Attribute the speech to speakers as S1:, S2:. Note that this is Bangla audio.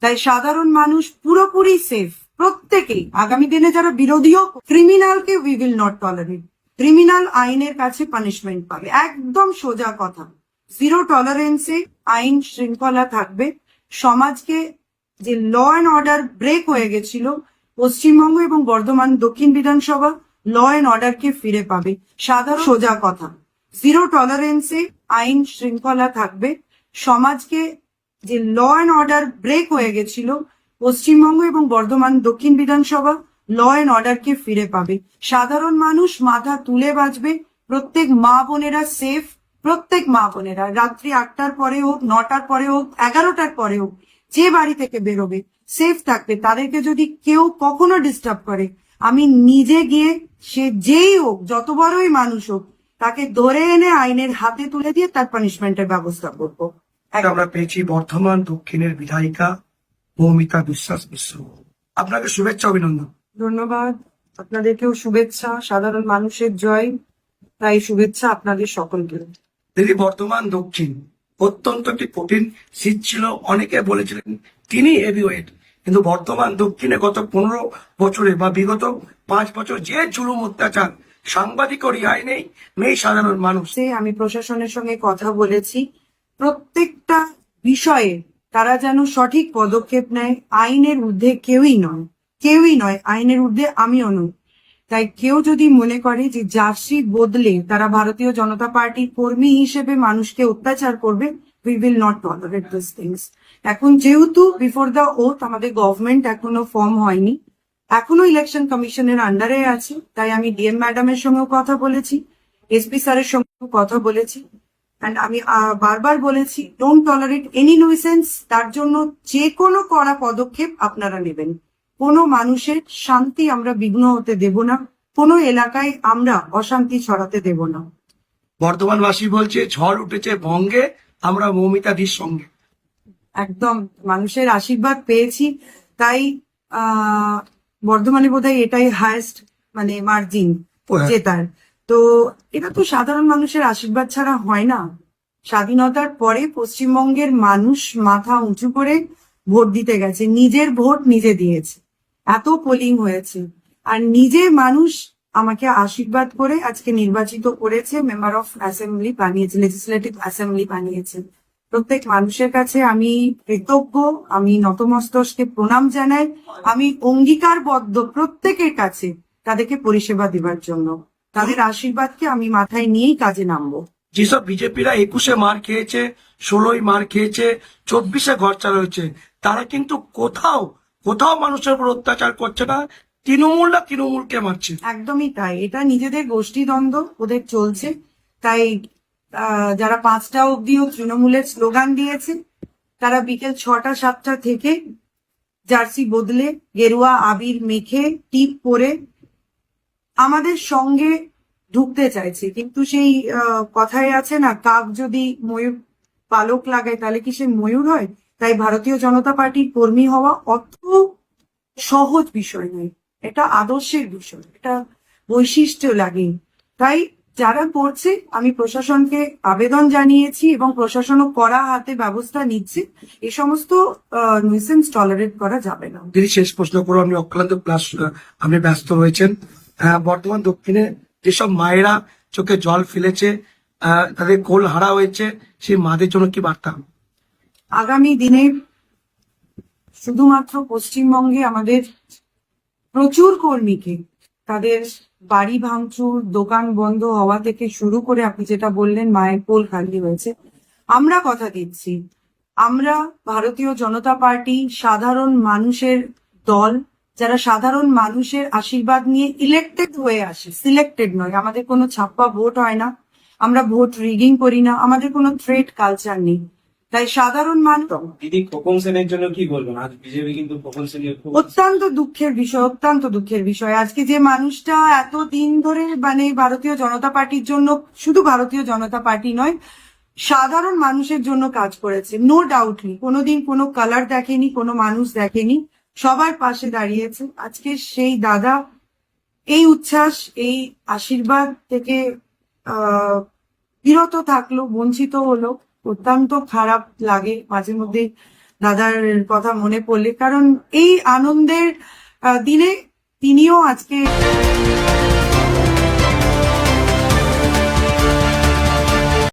S1: তাই সাধারণ মানুষ পুরোপুরি সেফ, প্রত্যেকেই। আগামী দিনে যারা বিরোধীও, ক্রিমিনালকে we will not tolerate. Criminal আইনের কাছে পানিশমেন্ট পাবে, একদম সোজা কথা। জিরো টলারেন্সে আইন শৃঙ্খলা থাকবে। সমাজকে যে ল অ্যান্ড অর্ডার ব্রেক হয়ে গেছিল, পশ্চিমবঙ্গ এবং বর্ধমান দক্ষিণ বিধানসভা ল অ্যান্ড অর্ডারকে ফিরে পাবে। সাধারণ সোজা কথা, জিরো টলারেন্সে আইন শৃঙ্খলা থাকবে। সমাজকে যে ল অ্যান্ড অর্ডার ব্রেক হয়ে গেছিল, পশ্চিমবঙ্গ এবং বর্ধমান দক্ষিণ বিধানসভা ল অ্যান্ড অর্ডারকে ফিরে পাবে। সাধারণ মানুষ মাথা তুলে বাঁচবে। প্রত্যেক মা বোনেরা সেফ, প্রত্যেক মা বোনেরা রাত্রি 8টার পরে হোক, 9টার পরে হোক, 11টার পরে হোক, যে বাড়ি থেকে বেরোবে সেফ থাকবে। তাদেরকে যদি কেউ কখনো ডিস্টার্ব করে, আমি নিজে গিয়ে, সে যেই হোক, যত বড়ই মানুষ হোক, তাকে ধরে এনে আইনের হাতে তুলে দিয়ে তার পানিশমেন্টের ব্যবস্থা করবো।
S2: আমরা পেয়েছি বর্ধমান দক্ষিণের বিধায়িকা মৌমিতা বিশ্বাস মিশ্র। আপনাকে শুভেচ্ছা, অভিনন্দন।
S1: ধন্যবাদ। আপনাদেরকেও শুভেচ্ছা। সাধারণ মানুষের জয়, তাই শুভেচ্ছা আপনাদের সকলকে।
S2: দিদি, বর্ধমান দক্ষিণ অত্যন্ত একটি কঠিন সিট ছিল। অনেকে বলেছিলেন তিনি হেভিওয়েট, কিন্তু বর্ধমান দক্ষিণে গত 15 বছরে বা বিগত 5 বছর যে জুলুম অত্যাচার, সাংবাদিক রিহাই নেই সাধারণ মানুষ।
S1: আমি প্রশাসনের সঙ্গে কথা বলেছি, প্রত্যেকটা বিষয়ে তারা যেন সঠিক পদক্ষেপ নেয়। আইনের ঊর্ধ্বে কেউই নয়, আইনের ঊর্ধ্বে আমিও নই। তাই কেউ যদি মনে করে যে জার্সি বদলে তারা ভারতীয় জনতা পার্টির কর্মী হিসেবে মানুষকে অত্যাচার করবে, we will not tolerate this things. এখন যেহেতু বিফোর দ্য ওথ আমাদের গভর্নমেন্ট এখনো ফর্ম হয়নি, এখনো ইলেকশন কমিশনের আন্ডারে আছে, তাই আমি ডিএম ম্যাডামের সঙ্গেও কথা বলেছি, এসপি স্যারের সঙ্গেও কথা বলেছি। অ্যান্ড আমি বারবার বলেছি, ডোন্ট টলারেট এনি নুইসেন্স। তার জন্য যে কোনো কড়া পদক্ষেপ আপনারা নেবেন। কোনো মানুষের শান্তি আমরা বিঘ্ন হতে দেব না, কোনো এলাকায় আমরা অশান্তি ছড়াতে দেব না।
S2: বর্ধমানবাসী বলছে ঝড় উঠেছে বঙ্গে, আমরা মৌমিতাদির সঙ্গে।
S1: একদম মানুষের আশীর্বাদ পেয়েছি, তাই বর্ধমানে বোধহয় এটাই হায়েস্ট মার্জিন জেতার। তো এটা তো সাধারণ মানুষের আশীর্বাদ ছাড়া হয় না। স্বাধীনতার পরে পশ্চিমবঙ্গের মানুষ মাথা উঁচু করে ভোট দিতে গেছে, নিজের ভোট নিজে দিয়েছে, এত পোলিং হয়েছে, আর নিজে মানুষ আমাকে আশীর্বাদ করে আজকে নির্বাচিত করেছে, মেম্বার অফ অ্যাসেম্বলি বানিয়েছে, লেজিসলেটিভ অ্যাসেম্বলি বানিয়েছে। প্রত্যেক মানুষের কাছে আমি কৃতজ্ঞ, আমি নতমস্তকে প্রণাম জানাই, আমি অঙ্গীকারবদ্ধ প্রত্যেকের কাছে তাদেরকে পরিষেবা দেবার জন্য। তাদের আশীর্বাদকে আমি মাথায় নিয়েই কাজে নামবো।
S2: যেসব বিজেপিরা 21-এ মার খেয়েছে, 16-ই মার খেয়েছে, 24-এ ঘর চালাচ্ছে, তারা কিন্তু কোথাও মানুষের উপর অত্যাচার করছে না, তৃণমূলকে মারছে।
S1: একদমই তাই, এটা নিজেদের গোষ্ঠীদ্বন্দ্ব ওদের চলছে। তাই যারা 5টা অব্দিও তৃণমূলের স্লোগান দিয়েছে, তারা বিকেল 6টা 7টা থেকে জার্সি বদলে গেরুয়া আবির মেখে টিপ পরে আমাদের সঙ্গে ঢুকতে চাইছে। কিন্তু সেই কথায় আছে না, কাক যদি ময়ূর পালক লাগায় তাহলে কি সে ময়ূর হয়? তাই ভারতীয় জনতা পার্টির কর্মী হওয়া অত সহজ বিষয় নয়, এটা আদর্শের বিষয়, এটা বৈশিষ্ট্য লাগে। তাই যারা করছে, আমি প্রশাসনকে আবেদন জানিয়েছি এবং প্রশাসনও কড়া হাতে ব্যবস্থা নিচ্ছে। এ সমস্ত নিউসেন্স টলারেট করা যাবে না।
S2: দিদি, শেষ প্রশ্ন করো, আপনি অক্লান্ত প্লাস আপনি ব্যস্ত রয়েছেন। বর্তমান দক্ষিণে যেসব মায়েরা চোখে জল ফেলেছে, তাদের কোল হারা হয়েছে, সেই মাদের জন্য কি বার্তা?
S1: আগামী দিনে শুধুমাত্র পশ্চিমবঙ্গে আমাদের প্রচুর কর্মীকে তাদের বাড়ি ভাঙচুর, দোকান বন্ধ হওয়া থেকে শুরু করে আপনি যেটা বললেন মায়ের কোল খালি হয়েছে, আমরা কথা দিচ্ছি, আমরা ভারতীয় জনতা পার্টি সাধারণ মানুষের দল, যারা সাধারণ মানুষের আশীর্বাদ নিয়ে ইলেক্টেড হয়ে আসে, সিলেক্টেড নয়। আমাদের কোনো ছাপ্পা ভোট হয় না, আমরা ভোট রিগিং করি না, আমাদের কোনো থ্রেট কালচার নেই। তাই সাধারণ মানুষ
S3: দিদি, খোকন সেনের জন্য কি বলবেন? আজ বিজেপি কিন্তু খোকন সেনের
S1: অত্যন্ত দুঃখের বিষয়। আজকে যে মানুষটা এতদিন ধরে ভারতীয় জনতা পার্টির জন্য, শুধু ভারতীয় জনতা পার্টি নয়, সাধারণ মানুষের জন্য কাজ করেছে, নো ডাউটলি, কোনোদিন কোনো কালার দেখেনি, কোনো মানুষ দেখেনি, সবার পাশে দাঁড়িয়েছে। আজকে সেই দাদা এই উচ্ছ্বাস, এই আশীর্বাদ থেকে বিরত থাকলো, বঞ্চিত হলো। অত্যন্ত খারাপ লাগে মাঝে মধ্যে দাদার কথা মনে পড়লে, কারণ এই আনন্দের দিনে তিনিও আজকে